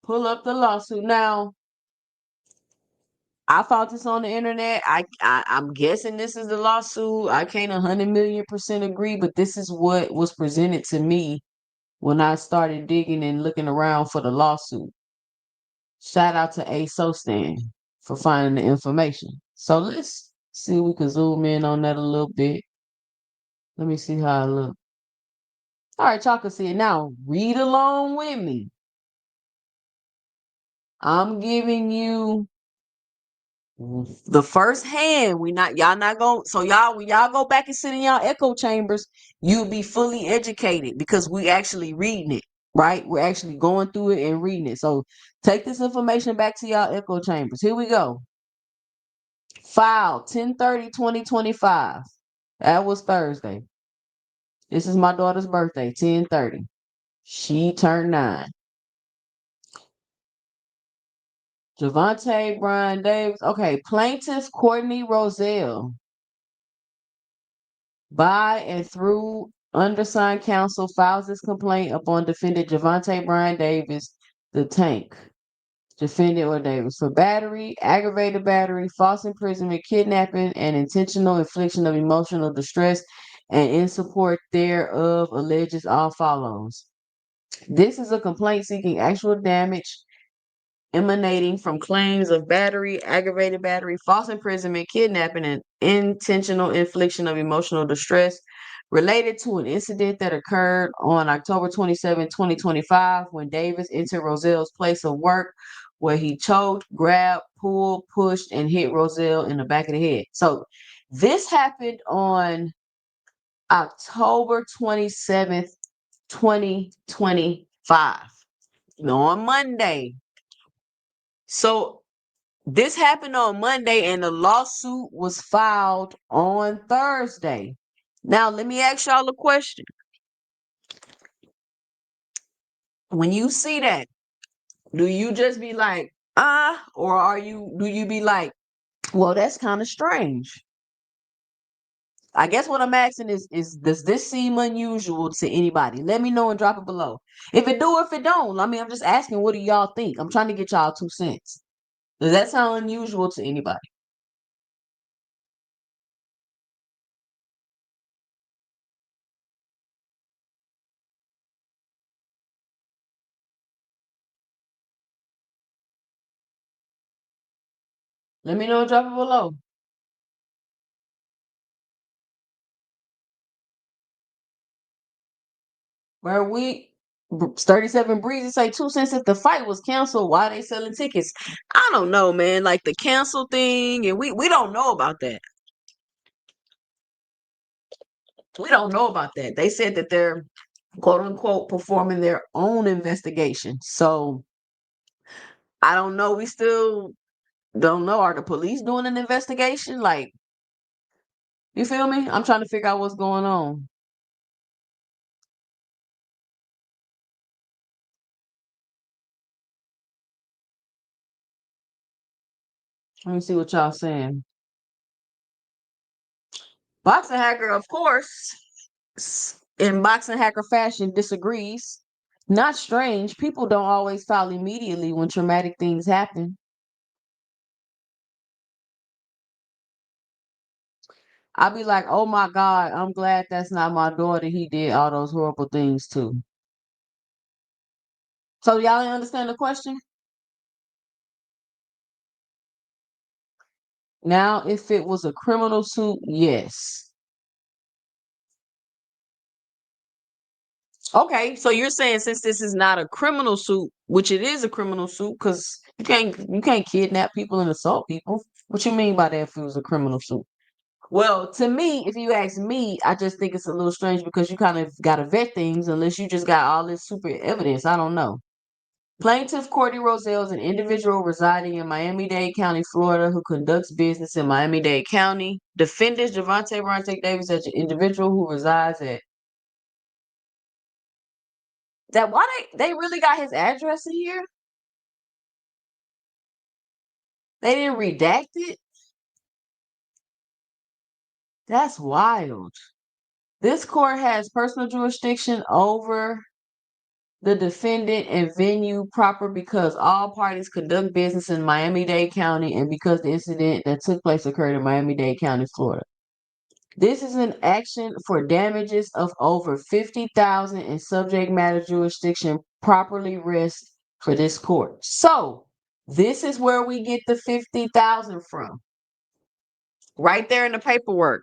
pull up the lawsuit. Now, I found this on the internet. I'm guessing this is the lawsuit. I can't 100 million% agree, but this is what was presented to me when I started digging and looking around for the lawsuit. Shout out to A Sostan for finding the information. So let's see if we can zoom in on that a little bit. Let me see how I look. All right, y'all can see it now. Read along with me. I'm giving you the first hand. Y'all not going, so y'all, when y'all go back and sit in y'all echo chambers, you'll be fully educated because we actually reading it, right? We're actually going through it and reading it. So take this information back to y'all echo chambers. Here we go. File 10/30/2025. That was Thursday. This is my daughter's birthday, 10/30. She turned 9. Gervonta Brian Davis. Okay, plaintiff Courtney Roselle by and through undersigned counsel files this complaint upon defendant Gervonta Brian Davis, the tank. Defendant or Davis for battery, aggravated battery, false imprisonment, kidnapping, and intentional infliction of emotional distress, and in support thereof alleges all follows. This is a complaint seeking actual damage emanating from claims of battery, aggravated battery, false imprisonment, kidnapping, and intentional infliction of emotional distress related to an incident that occurred on October 27, 2025, when Davis entered Roselle's place of work, where he choked, grabbed, pulled, pushed, and hit Roselle in the back of the head. So this happened on October 27th, 2025, on Monday. So this happened on Monday and the lawsuit was filed on Thursday. Now, let me ask y'all a question. When you see that, do you just be like, or do you be like, well, that's kind of strange? I guess what I'm asking is does this seem unusual to anybody? Let me know and drop it below. If it do, if it don't, I mean, I'm just asking, what do y'all think? I'm trying to get y'all 2 cents. Does that sound unusual to anybody? Let me know and drop it below. Where 37 Breezy say 2 cents if the fight was canceled. Why they selling tickets? I don't know, man. Like the cancel thing, and we don't know about that. We don't know about that. They said that they're quote unquote performing their own investigation. So I don't know. We still don't know. Are the police doing an investigation? Like, you feel me? I'm trying to figure out what's going on. Let me see what y'all saying. Boxing hacker, of course, in boxing hacker fashion, disagrees. Not strange. People don't always file immediately when traumatic things happen. I'll be like, oh my God, I'm glad that's not my daughter. He did all those horrible things too. So y'all understand the question? Now, if it was a criminal suit, yes. Okay, so you're saying since this is not a criminal suit, which it is a criminal suit, because you can't kidnap people and assault people. What you mean by that if it was a criminal suit? Well, to me, if you ask me, I just think it's a little strange because you kind of got to vet things unless you just got all this super evidence. I don't know. Plaintiff Courtney Roselle is an individual residing in Miami-Dade County, Florida, who conducts business in Miami-Dade County. Defendant Gervonta Davis is an individual who resides at that. Why they really got his address in here? They didn't redact it. That's wild. This court has personal jurisdiction over the defendant and venue proper because all parties conduct business in Miami-Dade County and because the incident that took place occurred in Miami-Dade County, Florida. This is an action for damages of over 50,000 and subject matter jurisdiction properly rests for this court. So this is where we get the 50,000 from. Right there in the paperwork.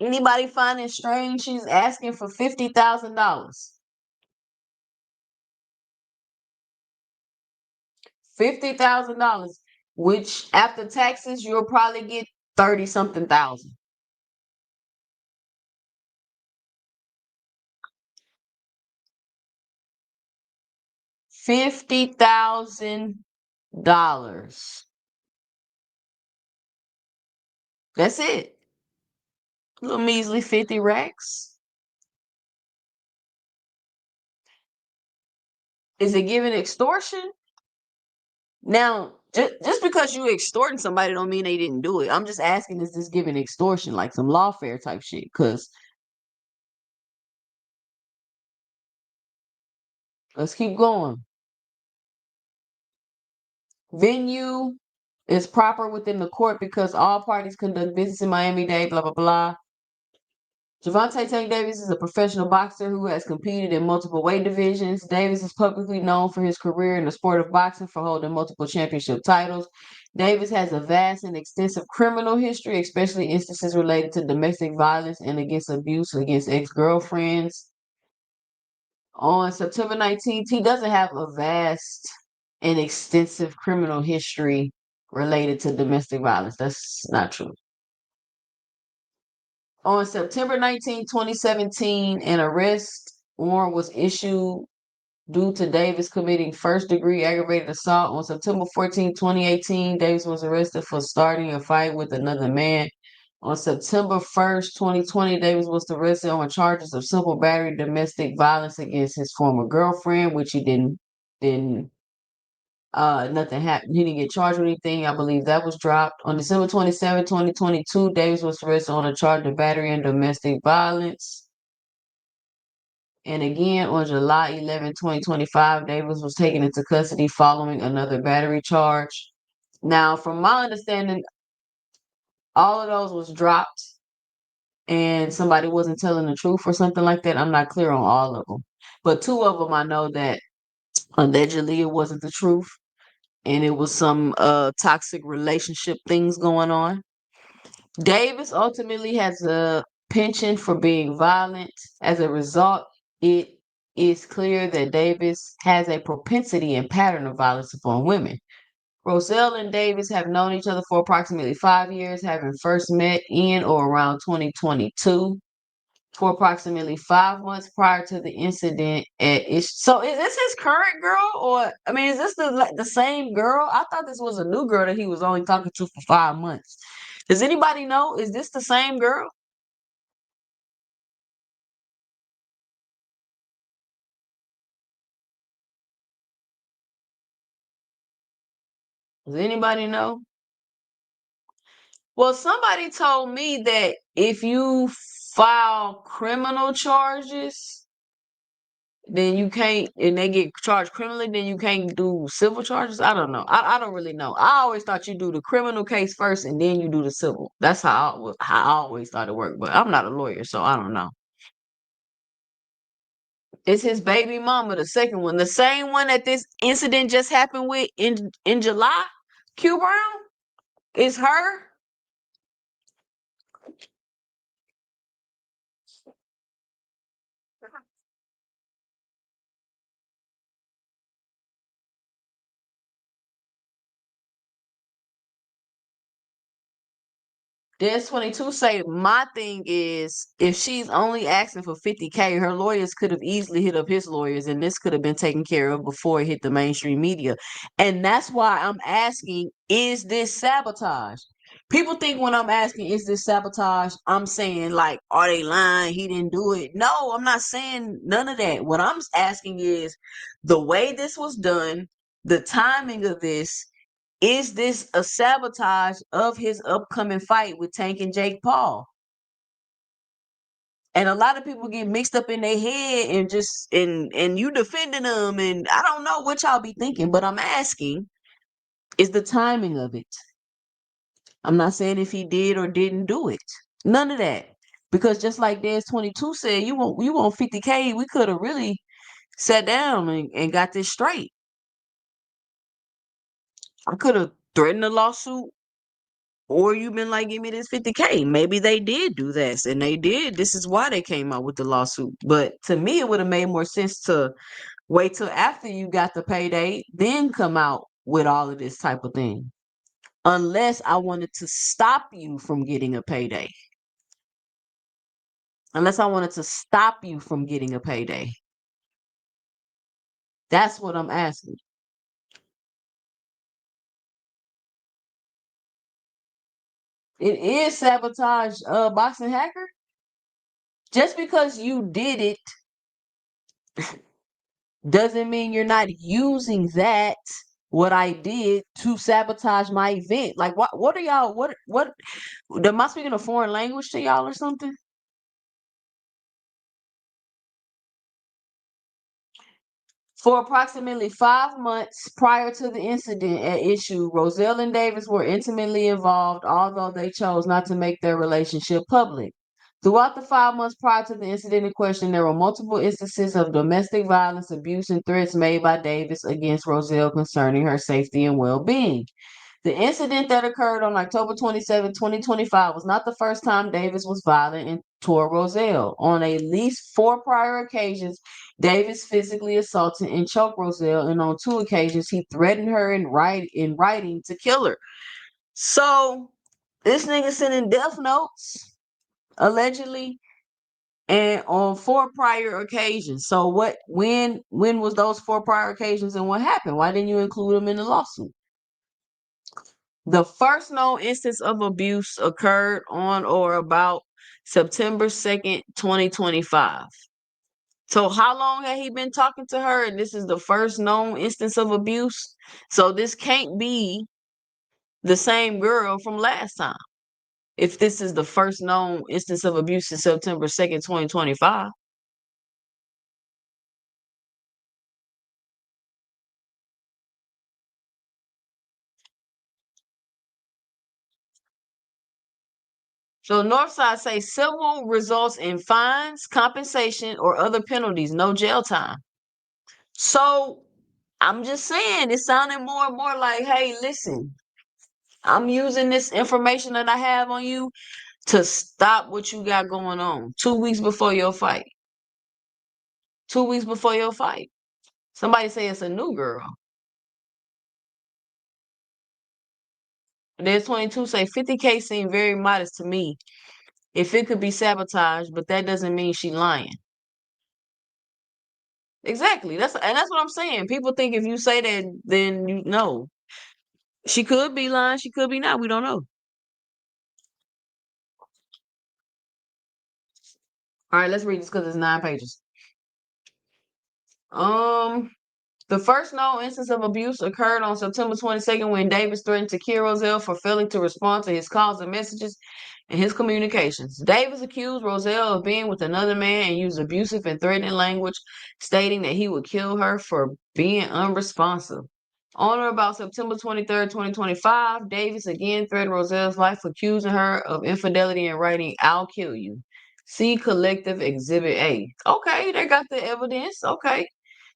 Anybody find it strange she's asking for $50,000? $50,000, which after taxes you'll probably get 30 something thousand. $50,000. That's it. Little measly 50 racks. Is it giving extortion? Now, just because you extorting somebody don't mean they didn't do it. I'm just asking, is this giving extortion, like some lawfare type shit? Because let's keep going. Venue is proper within the court because all parties conduct business in Miami-Dade, blah, blah, blah. Gervonta Tank Davis is a professional boxer who has competed in multiple weight divisions. Davis is publicly known for his career in the sport of boxing for holding multiple championship titles. Davis has a vast and extensive criminal history, especially instances related to domestic violence and against abuse against ex-girlfriends. On September 19th, he doesn't have a vast and extensive criminal history related to domestic violence. That's not true. On September 19, 2017, an arrest warrant was issued due to Davis committing first-degree aggravated assault. On September 14, 2018, Davis was arrested for starting a fight with another man. On September 1st, 2020, Davis was arrested on charges of simple battery domestic violence against his former girlfriend, which he didn't nothing happened. He didn't get charged with anything. I believe that was dropped. On December 27, 2022, Davis was arrested on a charge of battery and domestic violence. And again, on July 11, 2025, Davis was taken into custody following another battery charge. Now, from my understanding, all of those was dropped and somebody wasn't telling the truth or something like that. I'm not clear on all of them. But two of them I know that allegedly it wasn't the truth and it was some toxic relationship things going on. Davis ultimately has a penchant for being violent. As a result, it is clear that Davis has a propensity and pattern of violence upon women. Roselle and Davis have known each other for approximately 5 years, having first met in or around 2022. For approximately 5 months prior to the incident so is this his current girl, or I mean, is this the same girl? I thought this was a new girl that he was only talking to for 5 months. Does anybody know? Is this the same girl? Does anybody know? Well, somebody told me that if you file criminal charges, then you can't, and they get charged criminally, then you can't do civil charges. I don't know. I don't really know. I always thought you do the criminal case first and then you do the civil. That's how I always thought it worked. But I'm not a lawyer, so I don't know. It's his baby mama, the second one, the same one that this incident just happened with in July. Q Brown is her. There's 22 say my thing is if she's only asking for 50K, her lawyers could have easily hit up his lawyers and this could have been taken care of before it hit the mainstream media. And that's why I'm asking, is this sabotage? People think when I'm asking, is this sabotage? I'm saying like, are they lying? He didn't do it. No, I'm not saying none of that. What I'm asking is the way this was done, the timing of this, Is this a sabotage of his upcoming fight with Tank and Jake Paul? And a lot of people get mixed up in their head and just and you defending them, and I don't know what y'all be thinking, but I'm asking, is the timing of it. I'm not saying if he did or didn't do it. None of that. Because just like Des 22 said, you want 50K, we could have really sat down and got this straight. I could have threatened a lawsuit, or you been like, give me this 50K. Maybe they did do this, and they did. This is why they came out with the lawsuit. But to me, it would have made more sense to wait till after you got the payday, then come out with all of this type of thing. Unless I wanted to stop you from getting a payday. Unless I wanted to stop you from getting a payday. That's what I'm asking. It is sabotage, boxing hacker. Just because you did it doesn't mean you're not using that what I did to sabotage my event. Like what are y'all what am I speaking a foreign language to y'all or something? For approximately 5 months prior to the incident at issue, Roselle and Davis were intimately involved, although they chose not to make their relationship public. Throughout the 5 months prior to the incident in question, there were multiple instances of domestic violence, abuse, and threats made by Davis against Roselle concerning her safety and well being. The incident that occurred on October 27, 2025 was not the first time Davis was violent and toward Roselle. On at least 4 prior occasions, Davis physically assaulted and choked Roselle, and on 2 occasions, he threatened her in writing to kill her. So, this nigga sending death notes, allegedly, and on 4 prior occasions. So, when was those 4 prior occasions, and what happened? Why didn't you include them in the lawsuit? The first known instance of abuse occurred on or about September 2nd, 2025. So how long had he been talking to her? And this is the first known instance of abuse. So this can't be the same girl from last time. If this is the first known instance of abuse in September 2nd, 2025. So Northside say civil results in fines, compensation, or other penalties, no jail time. So I'm just saying, it's sounding more and more like, hey, listen, I'm using this information that I have on you to stop what you got going on 2 weeks before your fight. 2 weeks before your fight. Somebody say it's a new girl. There's 22 say 50K seem very modest to me. If it could be sabotaged, but that doesn't mean she lying. Exactly. That's what I'm saying. People think if you say that, then you know. She could be lying, she could be not. We don't know. All right, let's read this because it's 9 pages. Um, the first known instance of abuse occurred on September 22nd when Davis threatened to kill Roselle for failing to respond to his calls and messages and his communications. Davis accused Roselle of being with another man and used abusive and threatening language, stating that he would kill her for being unresponsive. On or about September 23rd, 2025, Davis again threatened Roselle's life, accusing her of infidelity and writing, "I'll kill you." See Collective Exhibit A. Okay, they got the evidence. Okay.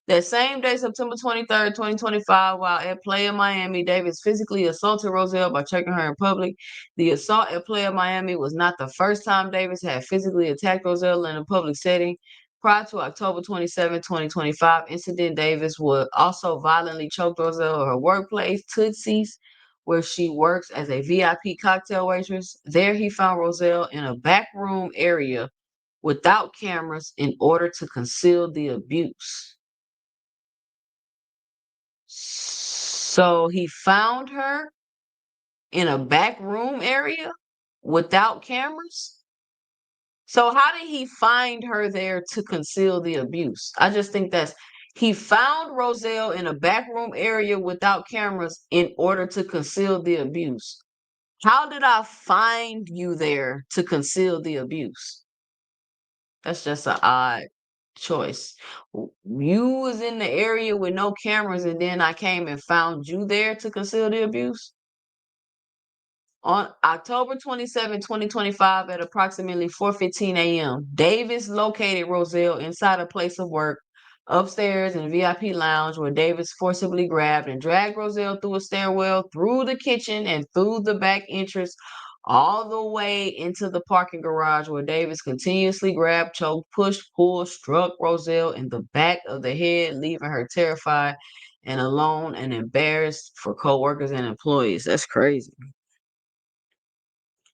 That same day, September 23rd, 2025, while at Playa Miami, Davis physically assaulted Roselle by choking her in public. The assault at Playa Miami was not the first time Davis had physically attacked Roselle in a public setting. Prior to October 27, 2025 incident, Davis would also violently choke Roselle at her workplace, Tootsie's, where she works as a VIP cocktail waitress. There, he found Roselle in a back room area without cameras in order to conceal the abuse. So he found her in a back room area without cameras. So how did he find her there to conceal the abuse? I just think that's He found Roselle in a backroom area without cameras in order to conceal the abuse. How did I find you there to conceal the abuse? That's just an odd choice. You was in the area with no cameras, and then I came and found you there to conceal the abuse? On October 27, 2025, at approximately 4:15 a.m., Davis located Roselle inside a place of work upstairs in VIP lounge where Davis forcibly grabbed and dragged Roselle through a stairwell, through the kitchen, and through the back entrance all the way into the parking garage where Davis continuously grabbed, choked, pushed, pulled, struck Roselle in the back of the head, leaving her terrified and alone and embarrassed for coworkers and employees. That's crazy.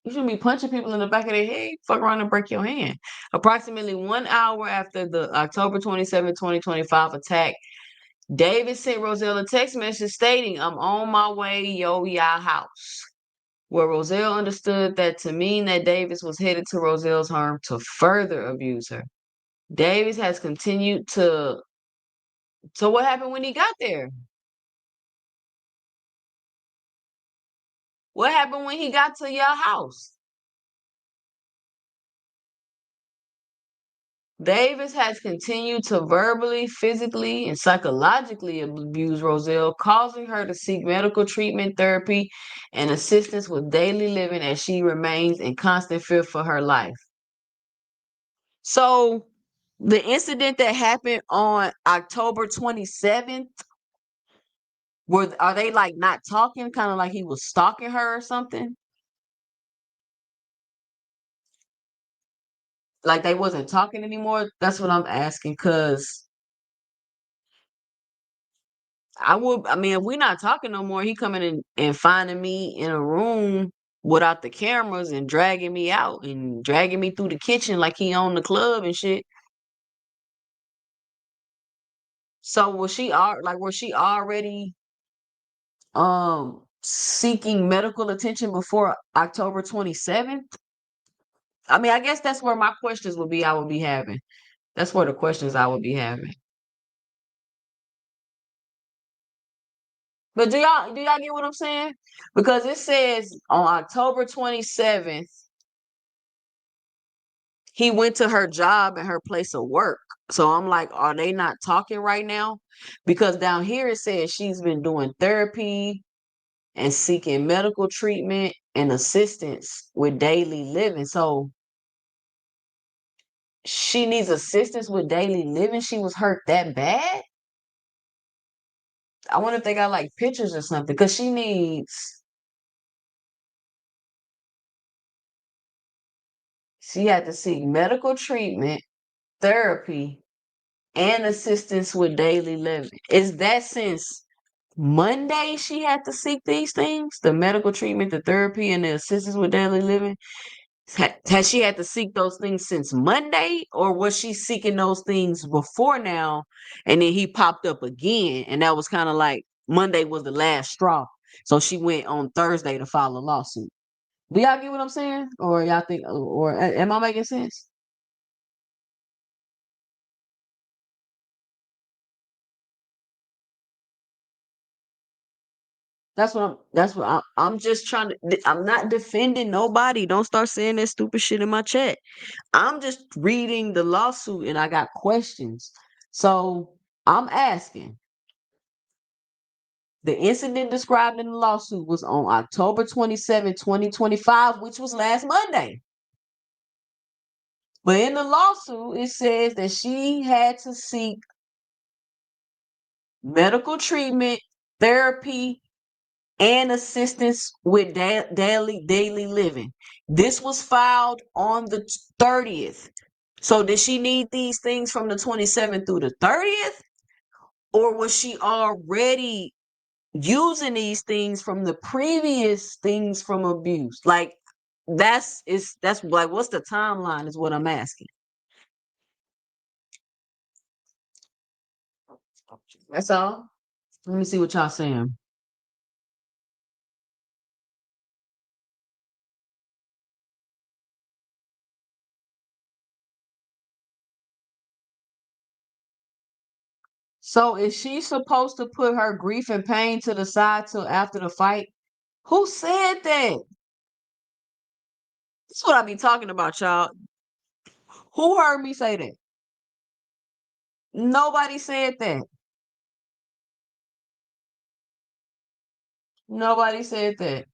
You shouldn't be punching people in the back of their head. Fuck around and break your hand. Approximately 1 hour after the October 27, 2025 attack, David sent Roselle a text message stating, "I'm on my way, yo, y'all house." Where Roselle understood that to mean that Davis was headed to Roselle's home to further abuse her. Davis has continued to. So what happened when he got there? What happened when he got to your house? Davis has continued to verbally, physically, and psychologically abuse Roselle, causing her to seek medical treatment, therapy, and assistance with daily living as she remains in constant fear for her life. So, the incident that happened on October 27th, are they like not talking, kind of like he was stalking her or something? Like they wasn't talking anymore? That's what I'm asking, because I mean, if we're not talking no more, he coming in and finding me in a room without the cameras and dragging me out and dragging me through the kitchen like he owned the club and shit. So was she already seeking medical attention before October 27th? I mean, I guess that's where my questions would be I would be having. That's where the questions I would be having. But do y'all get what I'm saying? Because it says on October 27th, he went to her job and her place of work. So I'm like, are they not talking right now? Because down here it says she's been doing therapy and seeking medical treatment and assistance with daily living. So she needs assistance with daily living. She was hurt that bad. I wonder if they got like pictures or something. Because she had to seek medical treatment, therapy, and assistance with daily living. Is that since Monday she had to seek these things? The medical treatment, the therapy, and the assistance with daily living? Has she had to seek those things since Monday, or was she seeking those things before now, and then he popped up again, and that was kind of like Monday was the last straw, so she went on Thursday to file a lawsuit. Do y'all get what I'm saying, or y'all think, or am I making sense? I'm just trying to. I'm not defending nobody. Don't start saying that stupid shit in my chat. I'm just reading the lawsuit and I got questions. So I'm asking. The incident described in the lawsuit was on October 27, 2025, which was last Monday. But in the lawsuit, it says that she had to seek medical treatment, therapy, and assistance with daily living. This was filed on the 30th. So did she need these things from the 27th through the 30th? Or was she already using these things from the previous things from abuse? Like that's like, what's the timeline is what I'm asking. That's all. Let me see what y'all saying. So is she supposed to put her grief and pain to the side till after the fight? Who said that? That's what I be talking about, y'all. Who heard me say that? Nobody said that. Nobody said that.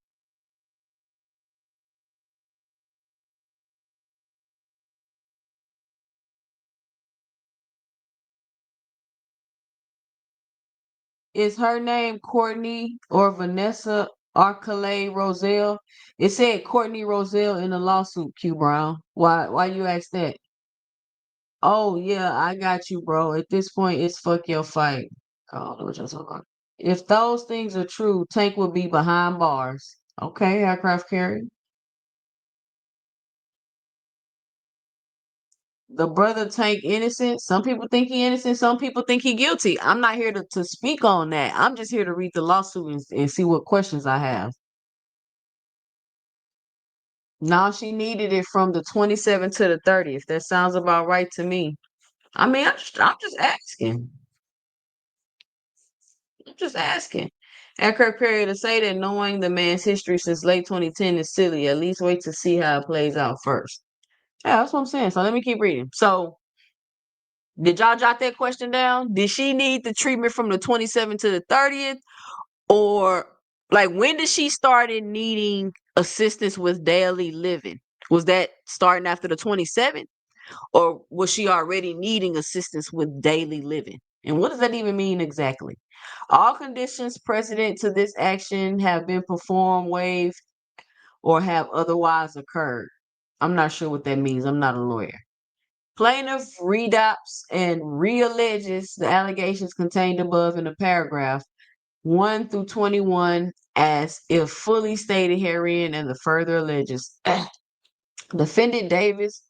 Is her name Courtney or Vanessa Arcalay Roselle? It said Courtney Roselle in the lawsuit, Q Brown. Why you ask that? Oh yeah, I got you, bro. At this point, it's fuck your fight. I don't know what y'all talking about. If those things are true, Tank would be behind bars. Okay, aircraft carrier. The brother Tank innocent. Some people think he innocent. Some people think he guilty. I'm not here to speak on that. I'm just here to read the lawsuit and see what questions I have. Now she needed it from the 27th to the 30th. That sounds about right to me. I mean, I'm just asking. I'm just asking. Aircraft carrier to say that knowing the man's history since late 2010 is silly. At least wait to see how it plays out first. Yeah, that's what I'm saying. So let me keep reading. So did y'all jot that question down? Did she need the treatment from the 27th to the 30th? Or like when did she started needing assistance with daily living? Was that starting after the 27th? Or was she already needing assistance with daily living? And what does that even mean exactly? All conditions precedent to this action have been performed, waived, or have otherwise occurred. I'm not sure what that means. I'm not a lawyer. Plaintiff redopts and realleges the allegations contained above in the paragraph 1 through 21 as if fully stated herein and the further alleges. Defendant Davis,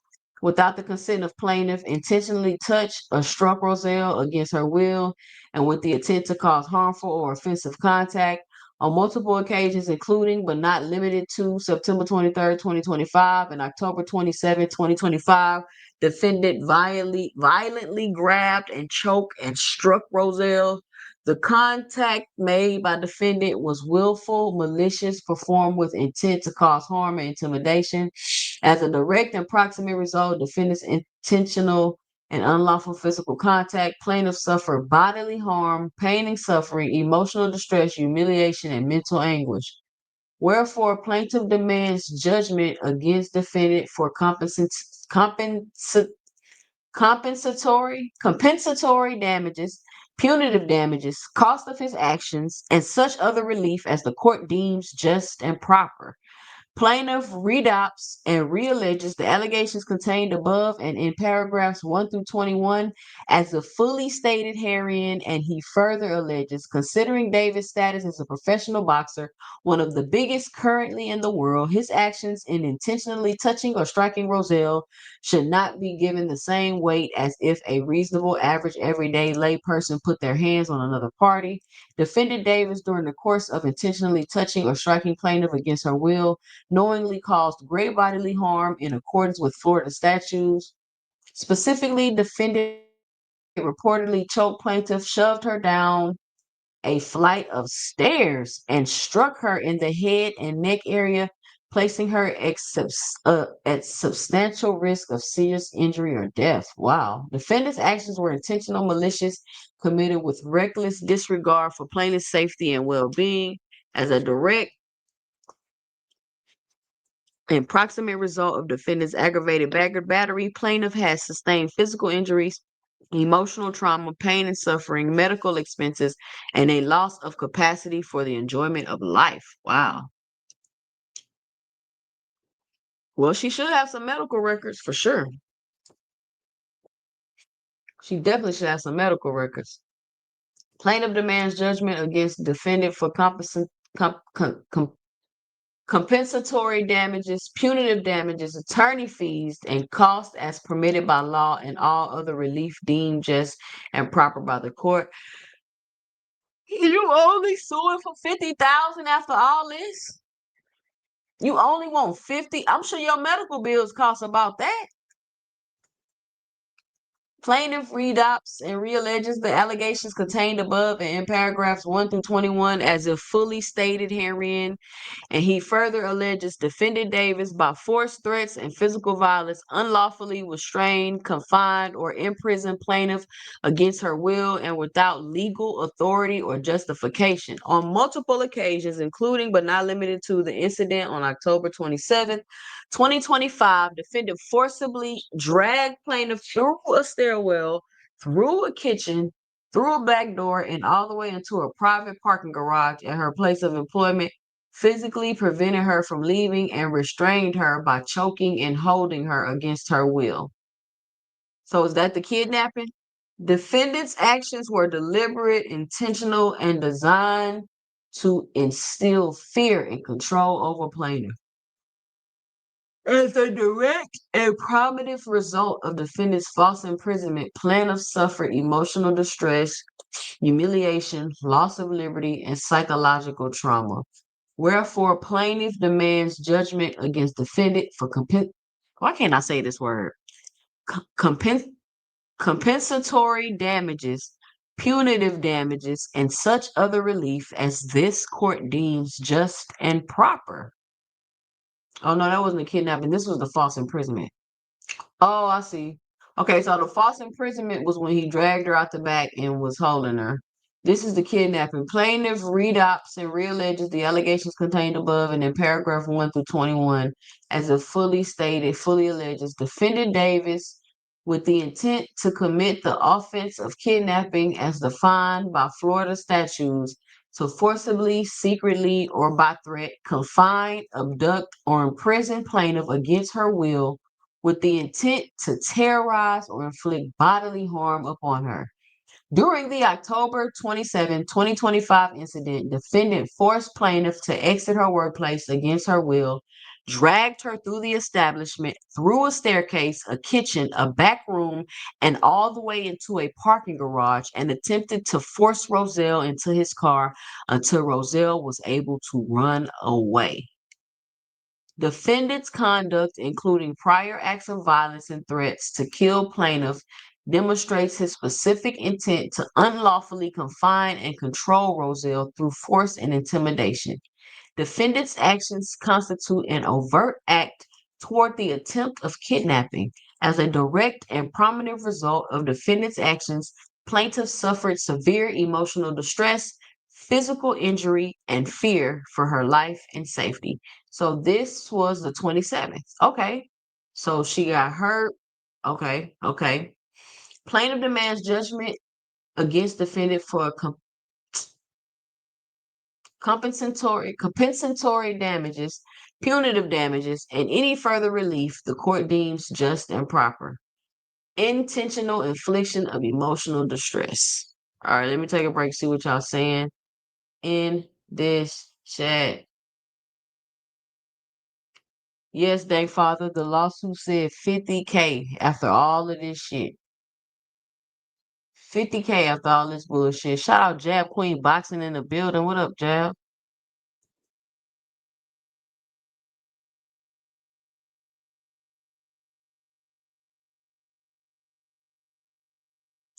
without the consent of plaintiff, intentionally touched or struck Roselle against her will and with the intent to cause harmful or offensive contact on multiple occasions, including but not limited to September 23rd, 2025 and October 27th, 2025. Defendant violently grabbed and choked and struck Roselle. The contact made by defendant was willful, malicious, performed with intent to cause harm and intimidation. As a direct and proximate result, defendant's intentional and unlawful physical contact, plaintiff suffered bodily harm, pain and suffering, emotional distress, humiliation, and mental anguish. Wherefore, plaintiff demands judgment against defendant for compensatory damages, punitive damages, cost of his actions, and such other relief as the court deems just and proper. Plaintiff redopts and realleges the allegations contained above and in paragraphs 1 through 21 as the fully stated herein, and he further alleges, considering Davis' status as a professional boxer, one of the biggest currently in the world, his actions in intentionally touching or striking Roselle should not be given the same weight as if a reasonable, average, everyday layperson put their hands on another party. Defendant Davis, during the course of intentionally touching or striking plaintiff against her will, knowingly caused great bodily harm in accordance with Florida statutes. Specifically, defendant reportedly choked plaintiff, shoved her down a flight of stairs, and struck her in the head and neck area, placing her at substantial risk of serious injury or death. Wow. Defendant's actions were intentional, malicious, committed with reckless disregard for plaintiff's safety and well being. As a direct and proximate result of defendant's aggravated battery, plaintiff has sustained physical injuries, emotional trauma, pain and suffering, medical expenses, and a loss of capacity for the enjoyment of life. Wow. Well, she should have some medical records for sure. She definitely should have some medical records. Plaintiff demands judgment against defendant for com- com- compensatory damages, punitive damages, attorney fees, and costs as permitted by law and all other relief deemed just and proper by the court. You only suing for 50,000 after all this? You only want 50? I'm sure your medical bills cost about that. Plaintiff redopts and realleges the allegations contained above and in paragraphs 1 through 21 as if fully stated herein, and he further alleges defendant Davis by force, threats, and physical violence unlawfully restrained, confined, or imprisoned plaintiff against her will and without legal authority or justification on multiple occasions, including but not limited to the incident on October 27th, 2025. Defendant forcibly dragged plaintiff through a stairwell, through a kitchen, through a back door, and all the way into a private parking garage at her place of employment, physically prevented her from leaving and restrained her by choking and holding her against her will. So is that the kidnapping? Defendant's actions were deliberate, intentional, and designed to instill fear and control over plaintiff. As a direct and prominent result of defendant's false imprisonment, plaintiff suffered emotional distress, humiliation, loss of liberty, and psychological trauma. Wherefore, plaintiff demands judgment against defendant for why can't I say this word? Compensatory damages, punitive damages, and such other relief as this court deems just and proper. Oh no, that wasn't a kidnapping. This was the false imprisonment. Oh, I see. Okay, so the false imprisonment was when he dragged her out the back and was holding her. This is the kidnapping. Plaintiff redopts and realleges the allegations contained above and in paragraph 1 through 21 as a fully alleges defendant Davis with the intent to commit the offense of kidnapping as defined by Florida statutes to forcibly, secretly, or by threat confine, abduct, or imprison plaintiff against her will with the intent to terrorize or inflict bodily harm upon her. During the October 27, 2025 incident, defendant forced plaintiff to exit her workplace against her will, dragged her through the establishment, through a staircase, a kitchen, a back room, and all the way into a parking garage, and attempted to force Roselle into his car until Roselle was able to run away. Defendant's conduct, including prior acts of violence and threats to kill plaintiff, demonstrates his specific intent to unlawfully confine and control Roselle through force and intimidation. Defendant's actions constitute an overt act toward the attempt of kidnapping. As a direct and prominent result of defendant's actions, plaintiff suffered severe emotional distress, physical injury, and fear for her life and safety. So this was the 27th. Okay. So she got hurt. Okay. Okay. Plaintiff demands judgment against defendant for compensatory damages, punitive damages, and any further relief the court deems just and proper. Intentional infliction of emotional distress. All right, let me take a break, see what y'all saying in this chat. Yes, thank Father, the lawsuit said 50K after all of this shit. 50K after all this bullshit. Shout out Jab Queen Boxing in the building. What up, Jab?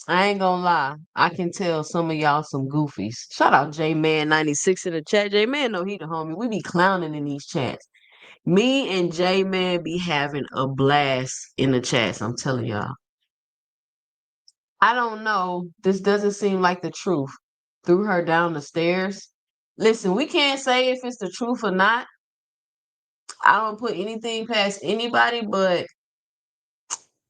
I ain't gonna lie. I can tell some of y'all some goofies. Shout out J-Man96 in the chat. J-Man know he the homie. We be clowning in these chats. Me and J-Man be having a blast in the chats. I'm telling y'all. I don't know. This doesn't seem like the truth. Threw her down the stairs. Listen, we can't say if it's the truth or not. I don't put anything past anybody, but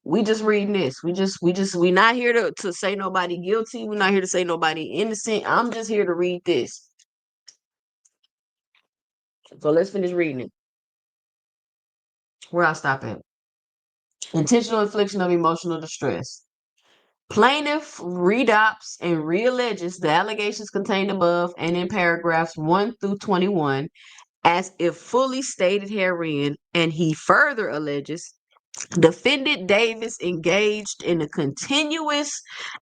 we just reading this. We not here to say nobody guilty. We're not here to say nobody innocent. I'm just here to read this. So let's finish reading it. Where I stop at. Intentional infliction of emotional distress. Plaintiff redopts and realleges the allegations contained above and in paragraphs 1 through 21 as if fully stated herein, and he further alleges defendant Davis engaged in a continuous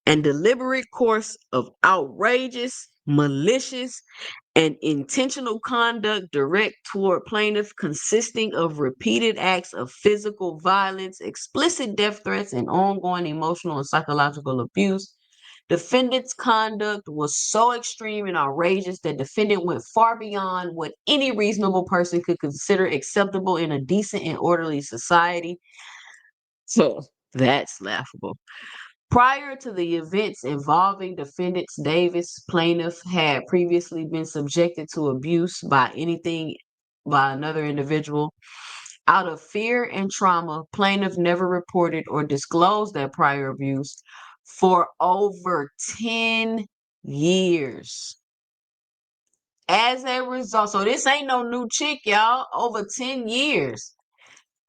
and deliberate course of outrageous, malicious, and intentional conduct direct toward plaintiff consisting of repeated acts of physical violence, explicit death threats, and ongoing emotional and psychological abuse. Defendant's conduct was so extreme and outrageous that defendant went far beyond what any reasonable person could consider acceptable in a decent and orderly society. So that's laughable. Prior to the events involving defendants Davis, plaintiff had previously been subjected to abuse by another individual. Out of fear and trauma, plaintiff never reported or disclosed that prior abuse for over 10 years. As a result, so this ain't no new chick, y'all, over 10 years.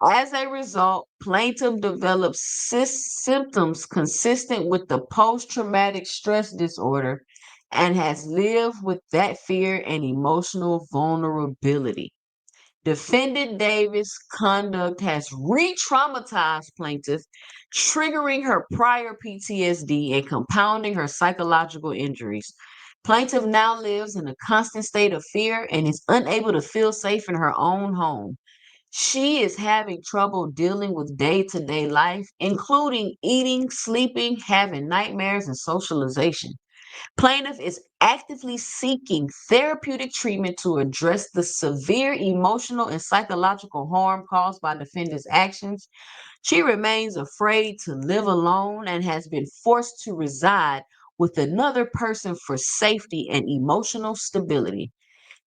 As a result, plaintiff developed symptoms consistent with the post-traumatic stress disorder and has lived with that fear and emotional vulnerability. Defendant Davis' conduct has re-traumatized plaintiff, triggering her prior PTSD and compounding her psychological injuries. Plaintiff now lives in a constant state of fear and is unable to feel safe in her own home. She is having trouble dealing with day-to-day life, including eating, sleeping, having nightmares, and socialization. Plaintiff is actively seeking therapeutic treatment to address the severe emotional and psychological harm caused by defendant's actions. She remains afraid to live alone and has been forced to reside with another person for safety and emotional stability.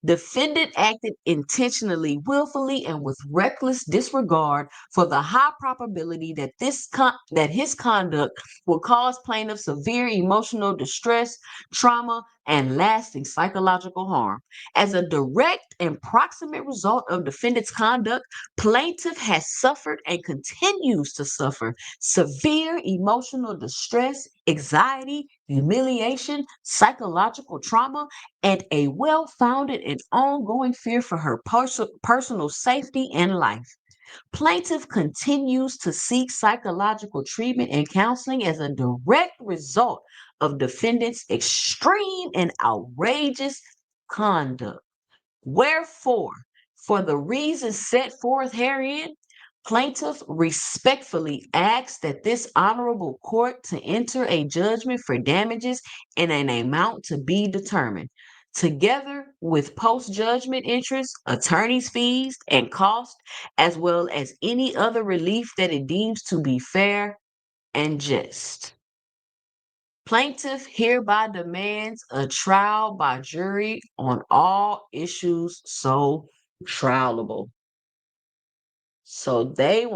Defendant acted intentionally, willfully, and with reckless disregard for the high probability that that his conduct will cause plaintiff severe emotional distress, trauma, and lasting psychological harm. As a direct and proximate result of defendant's conduct, plaintiff has suffered and continues to suffer severe emotional distress, anxiety, humiliation, psychological trauma, and a well founded and ongoing fear for her personal safety and life. Plaintiff continues to seek psychological treatment and counseling as a direct result of defendant's extreme and outrageous conduct. Wherefore, for the reasons set forth herein, plaintiff respectfully asks that this honorable court to enter a judgment for damages in an amount to be determined, together with post-judgment interest, attorney's fees, and cost, as well as any other relief that it deems to be fair and just. Plaintiff hereby demands a trial by jury on all issues so trialable. So they